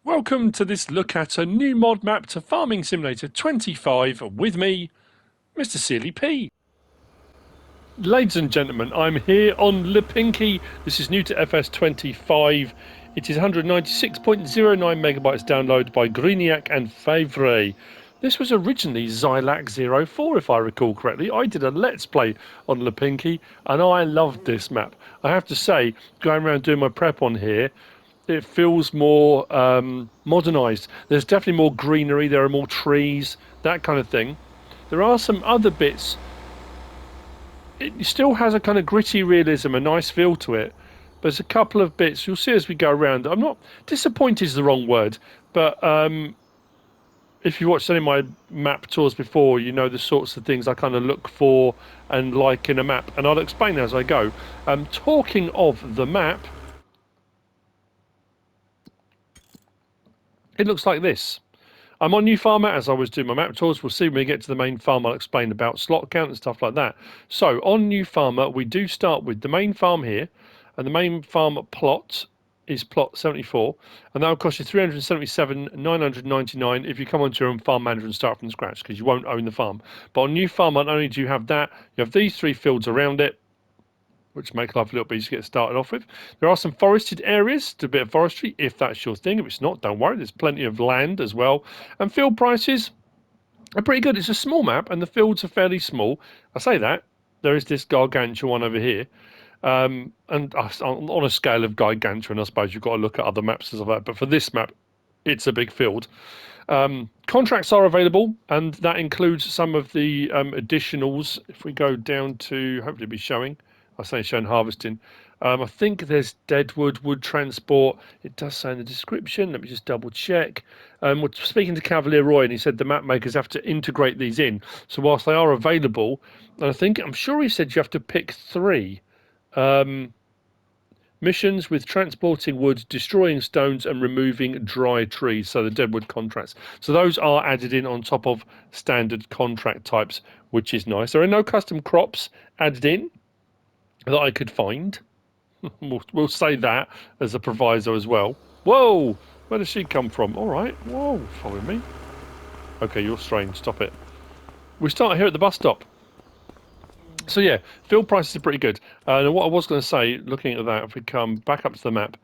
Welcome to this look at a new mod map to Farming Simulator 25 with me, MrSealyp. Ladies and gentlemen, I'm here on Lipinki. This is new to FS25. It is 196.09 megabytes download by Greeniak and Faevrey. This was originally Zylac04, if I recall correctly. I did a Let's Play on Lipinki, and I loved this map. I have to say, going around doing my prep on here, it feels more modernised. There's definitely more greenery, there are more trees, that kind of thing. There are some other bits. It still has a kind of gritty realism, a nice feel to it. But there's a couple of bits, you'll see as we go around. I'm not, disappointed is the wrong word, but if you watched any of my map tours before, you know the sorts of things I kind of look for and like in a map. And I'll explain as I go. Talking of the map, it looks like this. I'm on New Farmer as I was doing my map tours. We'll see when we get to the main farm. I'll explain about slot count and stuff like that. So on New Farmer, we do start with the main farm here, and the main farm plot is plot 74, and that will cost you 377,999 if you come onto your own farm manager and start from scratch, because you won't own the farm. But on New Farmer, not only do you have that, you have these three fields around it, which make life a little bit easier to get started off with. There are some forested areas, do a bit of forestry if that's your thing. If it's not, don't worry, there's plenty of land as well. And field prices are pretty good. It's a small map and the fields are fairly small. I say that, there is this gargantuan one over here. And on a scale of gargantuan, I suppose you've got to look at other maps and stuff like that. But for this map, it's a big field. Contracts are available, and that includes some of the additionals. If we go down to, hopefully be showing, I say showing harvesting. I think there's deadwood, wood transport. It does say in the description. Let me just double check. We're speaking to Cavalier Roy, and he said the map makers have to integrate these in. So whilst they are available, and I'm sure he said you have to pick three. Missions with transporting wood, destroying stones, and removing dry trees. So the deadwood contracts. So those are added in on top of standard contract types, which is nice. There are no custom crops added in that I could find. We'll say that as a proviso as well. Whoa! Where does she come from? All right. Whoa, follow me. Okay, you're strange. Stop it. We start here at the bus stop. So yeah, field prices are pretty good. And what I was going to say, looking at that, if we come back up to the map,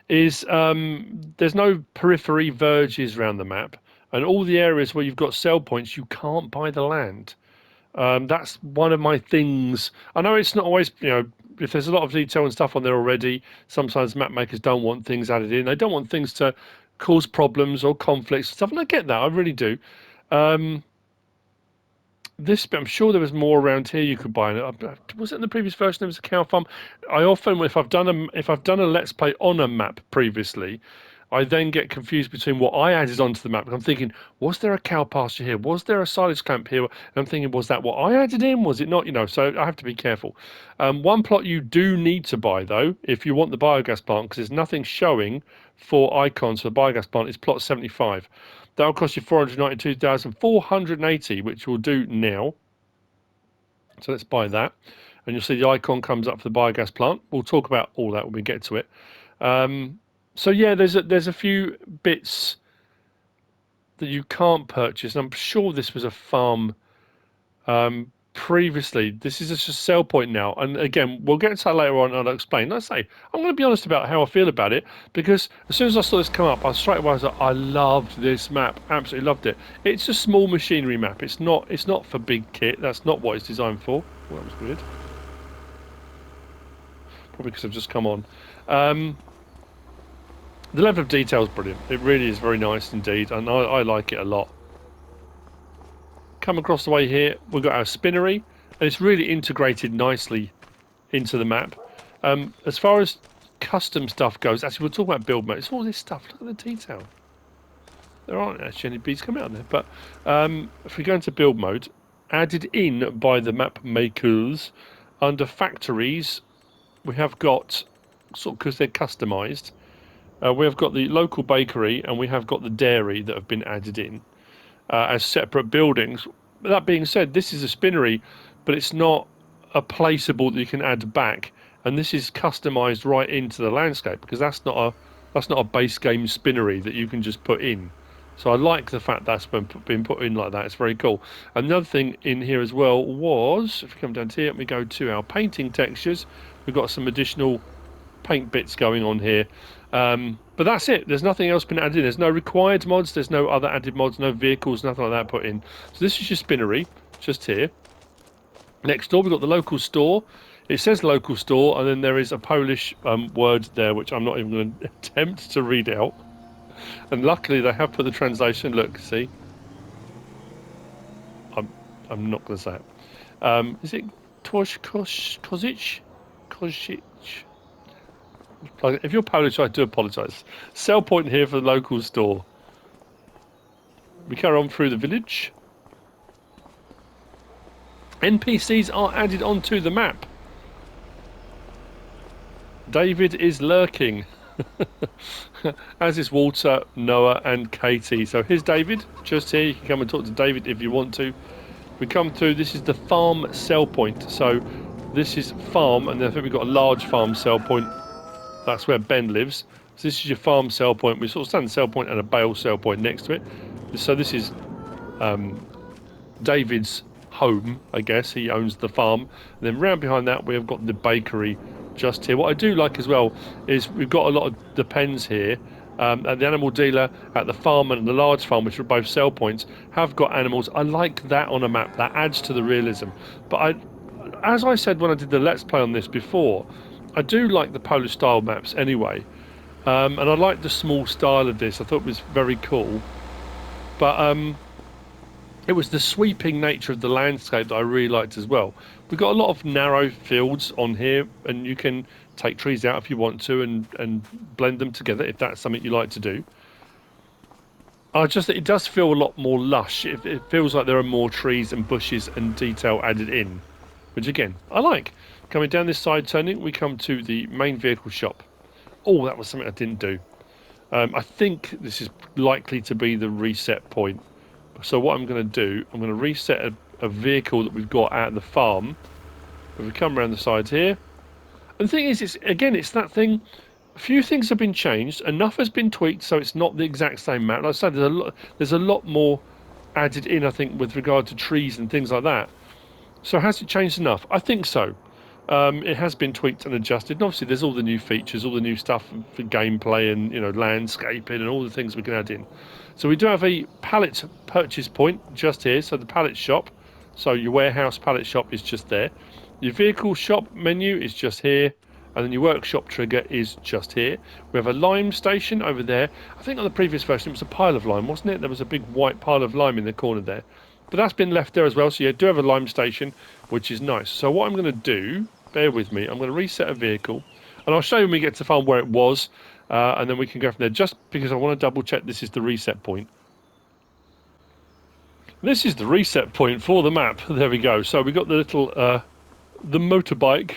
is there's no periphery verges around the map. And all the areas where you've got sell points, you can't buy the land. That's one of my things. I know it's not always, if there's a lot of detail and stuff on there already, sometimes map makers don't want things added in. They don't want things to cause problems or conflicts and stuff. And I get that, I really do. This bit, I'm sure there was more around here you could buy. Was it in the previous version? There was a cow farm. I often, if I've done a let's play on a map previously, I then get confused between what I added onto the map. I'm thinking, was there a cow pasture here? Was there a silage camp here? And I'm thinking, was that what I added in? Was it not? So I have to be careful. One plot you do need to buy, though, if you want the biogas plant, because there's nothing showing for icons for the biogas plant, is plot 75. That'll cost you 492,480, which we'll do now. So let's buy that. And you'll see the icon comes up for the biogas plant. We'll talk about all that when we get to it. So yeah, there's a few bits that you can't purchase. And I'm sure this was a farm previously. This is just a sell point now. And again, we'll get into that later on and I'll explain. Let's say, I'm going to be honest about how I feel about it, because as soon as I saw this come up, I straight away was like, I loved this map. Absolutely loved it. It's a small machinery map. It's not for big kit. That's not what it's designed for. Well, that was weird. Probably because I've just come on. The level of detail is brilliant. It really is very nice indeed, and I like it a lot. Come across the way here, we've got our spinnery, and it's really integrated nicely into the map. As far as custom stuff goes, actually we'll talk about build mode. It's all this stuff. Look at the detail. There aren't actually any bees coming out there, but if we go into build mode, added in by the map makers under factories, we have got, sort of because they're customized, we have got the local bakery and we have got the dairy that have been added in as separate buildings. That being said, this is a spinnery, but it's not a placeable that you can add back. And this is customized right into the landscape, because that's not That's not a base game spinnery that you can just put in. So I like the fact that's been put in like that. It's very cool. Another thing in here as well was, if we come down to here and we go to our painting textures, we've got some additional paint bits going on here. But that's it. There's nothing else been added in. There's no required mods. There's no other added mods, no vehicles, nothing like that put in. So this is your spinnery, just here. Next door, we've got the local store. It says local store, and then there is a Polish word there, which I'm not even going to attempt to read out. And luckily, they have put the translation. Look, see? I'm not going to say it. Is it Kozic? If you're Polish, I do apologise. Sell point here for the local store. We carry on through the village. NPCs are added onto the map. David is lurking. As is Walter, Noah and Katie. So here's David, just here. You can come and talk to David if you want to. We come through, this is the farm sell point. So this is farm, and then I think we've got a large farm sell point. That's where Ben lives. So this is your farm sell point. We sort of stand sell point and a bale sell point next to it. So this is David's home, I guess. He owns the farm. And then round behind that we have got the bakery just here. What I do like as well is we've got a lot of the pens here. At the animal dealer, at the farm and the large farm, which are both sell points, have got animals. I like that on a map. That adds to the realism. But as I said when I did the Let's Play on this before, I do like the Polish style maps anyway. And I like the small style of this. I thought it was very cool. But it was the sweeping nature of the landscape that I really liked as well. We've got a lot of narrow fields on here, and you can take trees out if you want to and blend them together if that's something you like to do. It does feel a lot more lush. It feels like there are more trees and bushes and detail added in, which again, I like. Coming down this side turning, we come to the main vehicle shop. Oh, that was something I didn't do. I think this is likely to be the reset point. So what I'm going to do, I'm going to reset a vehicle that we've got at the farm. If we come around the sides here. And the thing is, it's that thing. A few things have been changed. Enough has been tweaked, so it's not the exact same map. Like I said, there's a lot more added in, I think, with regard to trees and things like that. So has it changed enough? I think so. It has been tweaked and adjusted. And obviously, there's all the new features, all the new stuff for gameplay and landscaping and all the things we can add in. So we do have a pallet purchase point just here. So the pallet shop. So your warehouse pallet shop is just there. Your vehicle shop menu is just here. And then your workshop trigger is just here. We have a lime station over there. I think on the previous version it was a pile of lime, wasn't it? There was a big white pile of lime in the corner there. But that's been left there as well. So you do have a lime station, which is nice. So what I'm going to do, bear with me, I'm going to reset a vehicle. And I'll show you when we get to the farm where it was. And then we can go from there, just because I want to double check this is the reset point. This is the reset point for the map. There we go. So we got the little, the motorbike.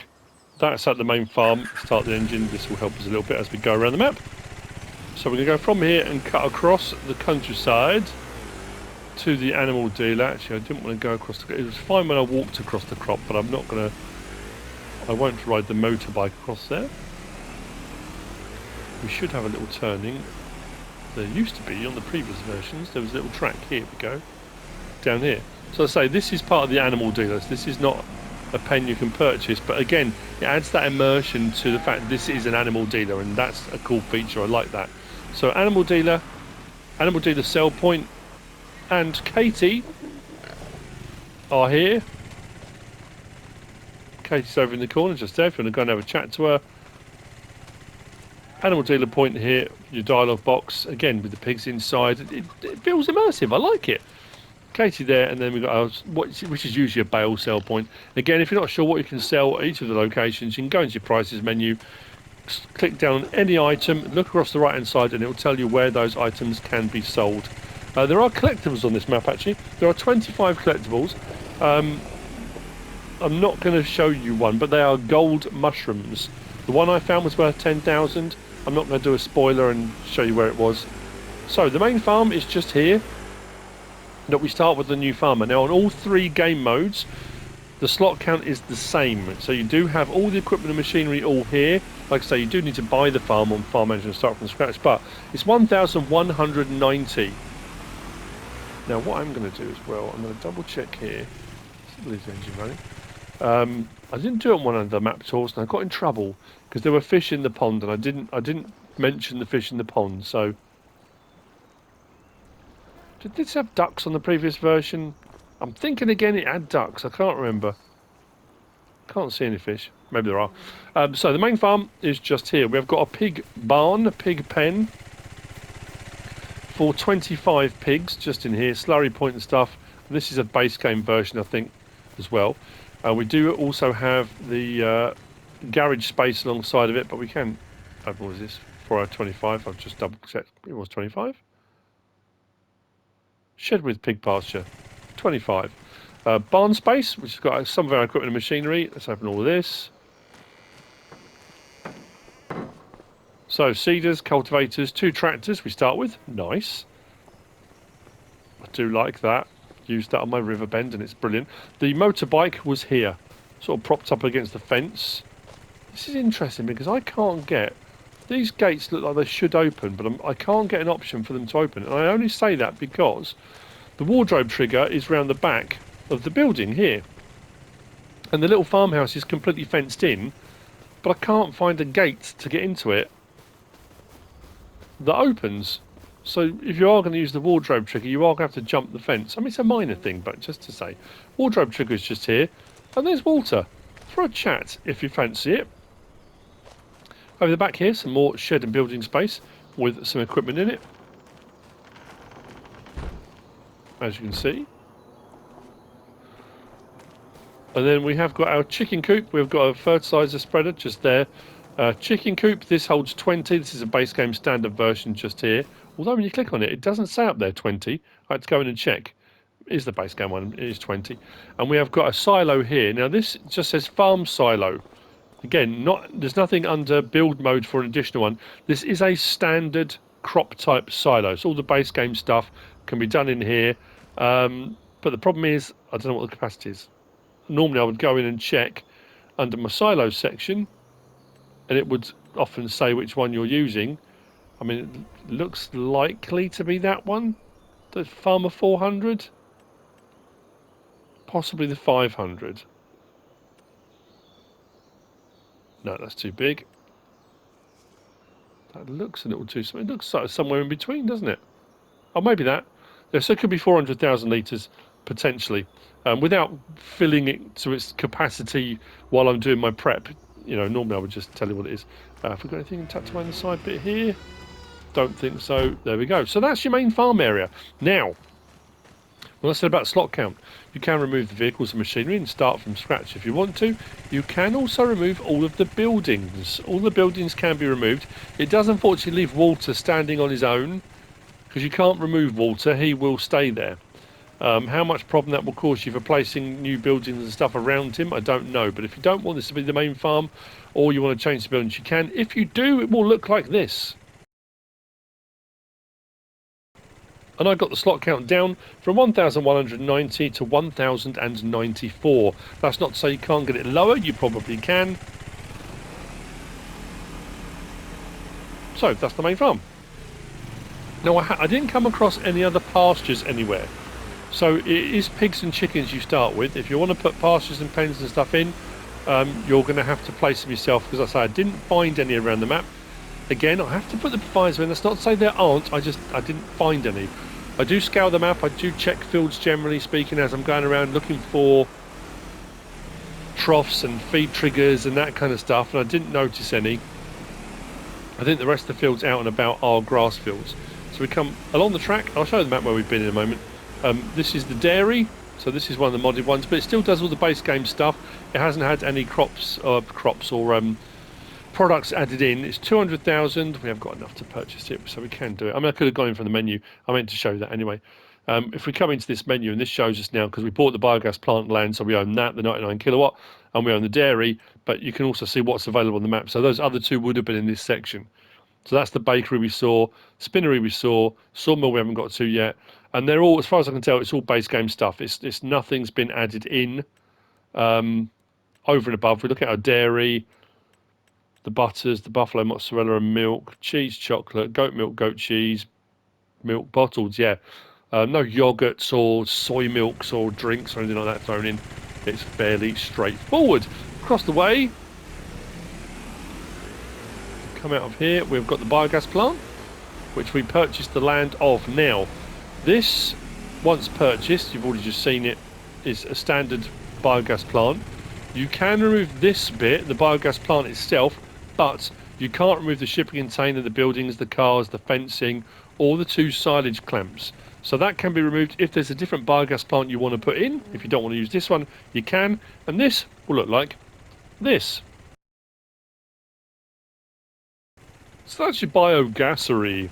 That's at the main farm. Start the engine. This will help us a little bit as we go around the map. So we're going to go from here and cut across the countryside to the animal dealer. Actually, I didn't want to go across the... It was fine when I walked across the crop, but I'm not going to... I won't ride the motorbike across there. We should have a little turning. There used to be on the previous versions. There was a little track. Here we go. Down here. So I say, this is part of the animal dealers. This is not a pen you can purchase, but again, it adds that immersion to the fact this is an animal dealer, and that's a cool feature. I like that. So animal dealer sell point, and Katie are here. Katie's over in the corner just there if you want to go and have a chat to her. Animal dealer point here, your dialogue box, again with the pigs inside. It feels immersive, I like it. Katie there, and then we've got which is usually a bale sell point. Again, if you're not sure what you can sell at each of the locations, you can go into your prices menu, click down on any item, look across the right hand side, and it will tell you where those items can be sold. There are collectibles on this map actually. There are 25 collectibles. I'm not going to show you one, but they are gold mushrooms. The one I found was worth 10,000. I'm not going to do a spoiler and show you where it was. So the main farm is just here. That we start with the new farmer. Now on all three game modes, the slot count is the same. So you do have all the equipment and machinery all here. Like I say, you do need to buy the farm on Farm Manager and start from scratch, but it's 1,190. Now what I'm going to do as well, I'm going to double check here. Leave the engine running. I didn't do it on one of the map tours, and I got in trouble because there were fish in the pond, and I didn't mention the fish in the pond. So did this have ducks on the previous version? I'm thinking again it had ducks. I can't remember. Can't see any fish. Maybe there are. So the main farm is just here. We've got a pig barn, a pig pen for 25 pigs just in here. Slurry point and stuff. And this is a base game version, I think, as well. We do also have the garage space alongside of it, but we can... what was this? 425. I've just double checked. It was 25. Shed with pig pasture. 25. Barn space, which has got some of our equipment and machinery. Let's open all of this. So, seeders, cultivators, 2 tractors we start with. Nice. I do like that. Used that on my river bend and it's brilliant. The motorbike was here, sort of propped up against the fence. This is interesting because I can't get... These gates look like they should open, but I can't get an option for them to open. And I only say that because the wardrobe trigger is round the back of the building here. And the little farmhouse is completely fenced in, but I can't find a gate to get into it that opens. So if you are going to use the wardrobe trigger, you are going to have to jump the fence. I mean, it's a minor thing, but just to say, wardrobe trigger is just here. And there's Walter for a chat, if you fancy it. Over the back here, some more shed and building space with some equipment in it. As you can see. And then we have got our chicken coop. We've got a fertilizer spreader just there. Chicken coop, this holds 20. This is a base game standard version just here. Although when you click on it, it doesn't say up there 20. I had to go in and check. It is the base game one, it is 20. And we have got a silo here. Now this just says farm silo. Again, there's nothing under build mode for an additional one. This is a standard crop type silo. So all the base game stuff can be done in here. But the problem is, I don't know what the capacity is. Normally I would go in and check under my silo section, and it would often say which one you're using. I mean, it looks likely to be that one, the Farmer 400, possibly the 500. No, that's too big. That looks a little too small. It looks like somewhere in between, doesn't it? Oh, maybe that. Yes, so it could be 400,000 litres, potentially, without filling it to its capacity while I'm doing my prep. You know, normally I would just tell you what it is. Have we got anything tucked away in the side bit here? Don't think so. There we go. So that's your main farm area. Now, when I said about slot count, you can remove the vehicles and machinery and start from scratch if you want to. You can also remove all of the buildings. All the buildings can be removed. It does unfortunately leave Walter standing on his own, because you can't remove Walter. He will stay there. How much problem that will cause you for placing new buildings and stuff around him, I don't know. But if you don't want this to be the main farm, or you want to change the buildings, you can. If you do, it will look like this. And I got the slot count down from 1,190 to 1,094. That's not to say you can't get it lower, you probably can. So that's the main farm. Now I didn't come across any other pastures anywhere. So it is pigs and chickens you start with. If you want to put pastures and pens and stuff in, you're going to have to place them yourself, because I say I didn't find any around the map. Again, I have to put the proviso in. That's not to say there aren't, I didn't find any. I do scour the map, I do check fields generally speaking as I'm going around looking for troughs and feed triggers and that kind of stuff, and I didn't notice any. I think the rest of the fields out and about are grass fields. So we come along the track. I'll show you the map where we've been in a moment. This is the dairy, so this is one of the modded ones, but it still does all the base game stuff. It hasn't had any crops or products added in. It's 200,000. We have got enough to purchase it, so we can do it. I mean, I could have gone in from the menu. I meant to show you that anyway. If we come into this menu, and this shows us now, because we bought the biogas plant land, so we own that, the 99 kilowatt, and we own the dairy, but you can also see what's available on the map. So those other two would have been in this section. So that's the bakery we saw, spinnery we saw, sawmill we haven't got to yet, and they're all, as far as I can tell, it's all base game stuff. It's nothing's been added in Over and above, we look at our dairy, the butters, the buffalo mozzarella and milk, cheese, chocolate, goat milk, goat cheese, milk bottles, yeah. No yogurts or soy milks or drinks or anything like that thrown in. It's fairly straightforward. Across the way, come out of here, we've got the biogas plant, which we purchased the land of. Now, this, once purchased, you've already just seen it, is a standard biogas plant. You can remove this bit, the biogas plant itself, but you can't remove the shipping container, the buildings, the cars, the fencing, or the 2 silage clamps. So that can be removed. If there's a different biogas plant you want to put in, if you don't want to use this one, you can. And this will look like this. So that's your biogassery.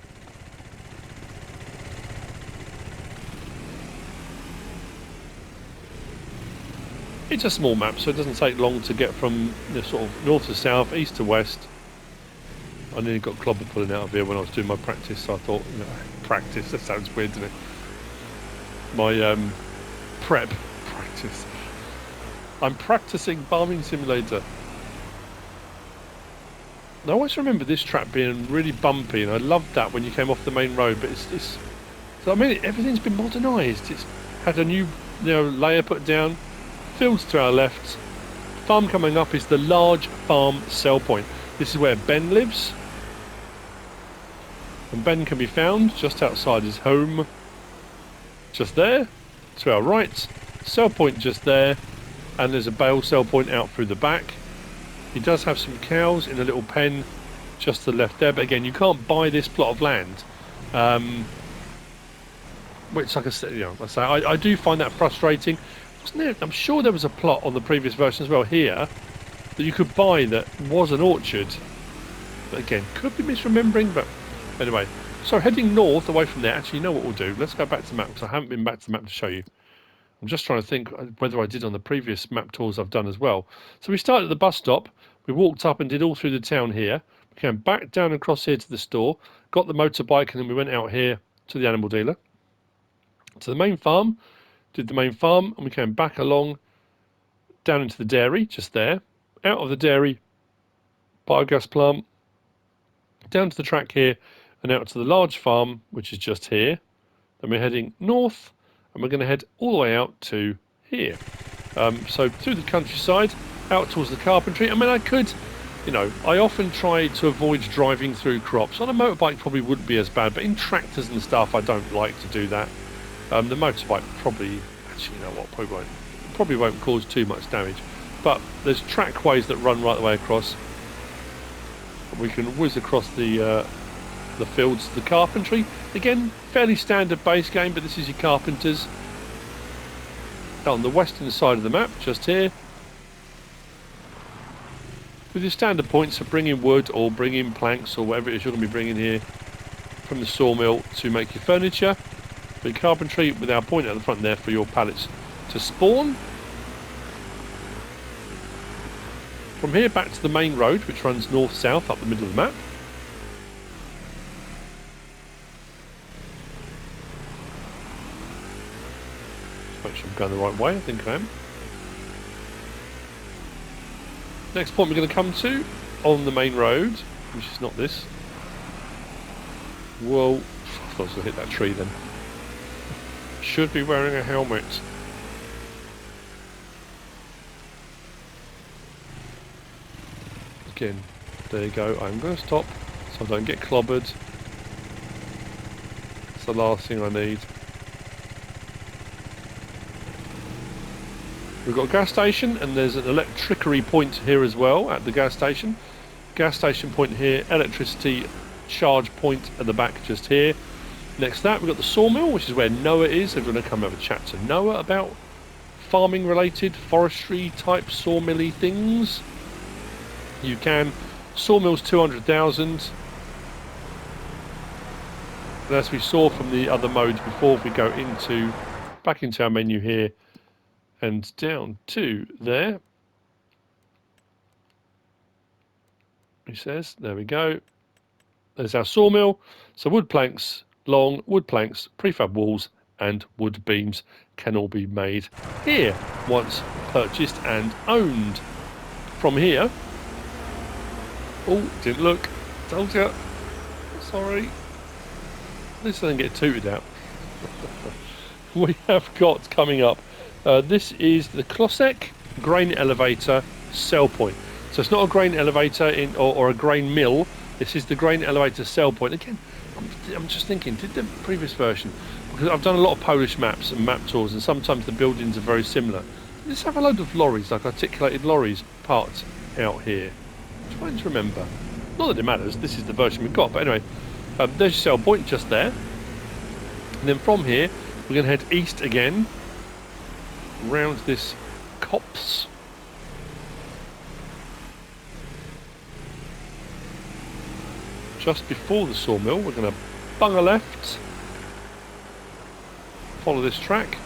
It's a small map, so it doesn't take long to get from the sort of north to south, east to west. I nearly got clobbered pulling out of here when I was doing my practice, so I thought, you know, practice, that sounds weird, doesn't it? My prep practice. I'm practicing Farming Simulator. I always remember this track being really bumpy, and I loved that when you came off the main road, but it's so I mean, everything's been modernised. It's had a new, you know, layer put down. Fields to our left. Farm coming up is the large farm sell point. This is where Ben lives. And Ben can be found just outside his home. Just there. To our right. Sell point just there. And there's a bale sell point out through the back. He does have some cows in a little pen just to the left there. But again, you can't buy this plot of land. Which, like I said, you know, I do find that frustrating. Wasn't there, I'm sure there was a plot on the previous version as well here that you could buy that was an orchard. But again, could be misremembering, but anyway. So heading north away from there, actually, you know what we'll do? Let's go back to the map, because I haven't been back to the map to show you. I'm just trying to think whether I did on the previous map tours I've done as well. So we started at the bus stop, we walked up and did all through the town here. We came back down across here to the store, got the motorbike, and then we went out here to the animal dealer. To the main farm. Did the main farm, and we came back along down into the dairy, just there. Out of the dairy, biogas plant, down to the track here, and out to the large farm, which is just here. Then we're heading north, and we're going to head all the way out to here. So through the countryside, out towards the carpentry. I mean, I could, you know, I often try to avoid driving through crops. On a motorbike probably wouldn't be as bad, but in tractors and stuff, I don't like to do that. The motorbike probably, actually, you know what, probably won't cause too much damage. But there's trackways that run right the way across. We can whiz across the fields to the carpentry. Again, fairly standard base game, but this is your carpenters. On the western side of the map, just here. With your standard points of bringing wood or bringing planks or whatever it is you're going to be bringing here from the sawmill to make your furniture. The carpentry with our point at the front there for your pallets to spawn. From here back to the main road, which runs north-south up the middle of the map. Just make sure I'm going the right way, I think I am. Next point we're going to come to on the main road, which is not this. Whoa, I thought I was going to hit that tree then. Should be wearing a helmet. Again, there you go. I'm going to stop so I don't get clobbered. It's the last thing I need. We've got a gas station, and there's an electricity point here as well at the gas station. Gas station point here, electricity charge point at the back just here. Next to that, we've got the sawmill, which is where Noah is. I'm going to come have a chat to Noah about farming related, forestry type sawmilly things. You can. Sawmill's 200,000. As we saw from the other modes before, if we go back into our menu here and down to there. He says, there we go. There's our sawmill. So wood planks, long wood planks, prefab walls, and wood beams can all be made here once purchased and owned. From here, oh, didn't look, told you, sorry, at least I didn't get tooted out. We have got coming up, this is the Klosek grain elevator sell point. So it's not a grain elevator or a grain mill, this is the grain elevator sell point. Again, I'm just thinking, did the previous version, because I've done a lot of Polish maps and map tours, and sometimes the buildings are very similar. Let's have a load of lorries, like articulated lorries, parked out here. I'm trying to remember. Not that it matters, this is the version we've got, but anyway, there's your sell point just there. And then from here, we're going to head east again, round this copse. Just before the sawmill, we're going to bung a left, follow this track.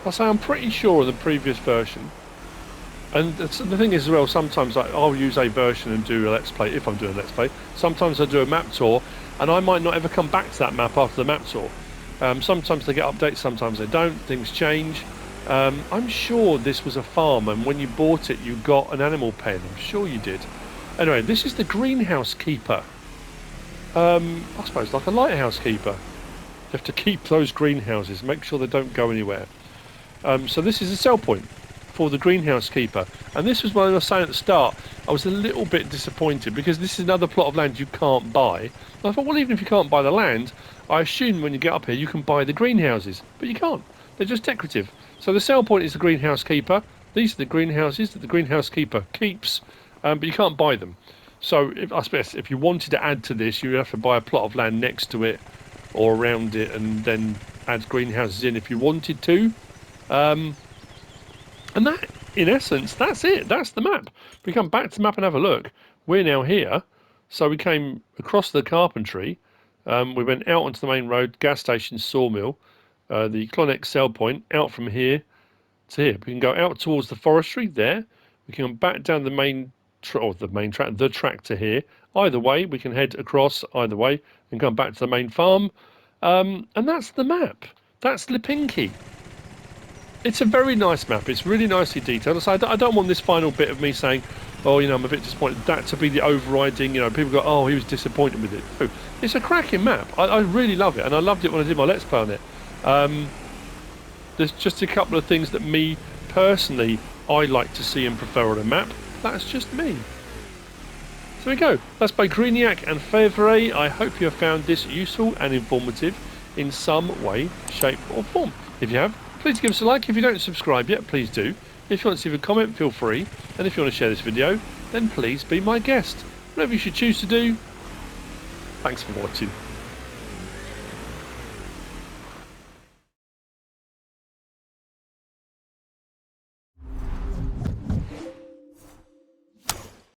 I say I'm pretty sure of the previous version, and the thing is as well, sometimes I'll use a version and do a let's play if I'm doing a let's play. Sometimes I do a map tour and I might not ever come back to that map after the map tour. Sometimes they get updates, sometimes they don't, things change. I'm sure this was a farm, and when you bought it you got an animal pen, I'm sure you did. Anyway, this is the greenhouse keeper. I suppose like a lighthouse keeper. You have to keep those greenhouses, make sure they don't go anywhere. So this is a sell point for the greenhouse keeper, and this was what I was saying at the start. I was a little bit disappointed because this is another plot of land you can't buy. And I thought, well, even if you can't buy the land, I assume when you get up here you can buy the greenhouses, but you can't. They're just decorative. So the sell point is the greenhouse keeper. These are the greenhouses that the greenhouse keeper keeps, but you can't buy them. So I suppose if you wanted to add to this, you would have to buy a plot of land next to it or around it, and then add greenhouses in if you wanted to. And that, in essence, that's it. That's the map. If we come back to the map and have a look, we're now here. So we came across the carpentry. We went out onto the main road, gas station, sawmill, the Klosek sell point, out from here to here. We can go out towards the forestry there. We can come back down the main track, the track to here. Either way, we can head across either way and come back to the main farm. And that's the map. That's Lipinki. It's a very nice map. It's really nicely detailed. So I don't want this final bit of me saying, oh, I'm a bit disappointed. That to be the overriding, people go, oh, he was disappointed with it. No, it's a cracking map. I really love it, and I loved it when I did my Let's Play on it. There's just a couple of things that me, personally, I like to see and prefer on a map. That's just me. So there we go. That's by Greeniak and Faevrey. I hope you have found this useful and informative in some way, shape or form. If you have, please give us a like. If you don't subscribe yet, please do. If you want to leave a comment, feel free. And if you want to share this video, then please be my guest. Whatever you should choose to do. Thanks for watching.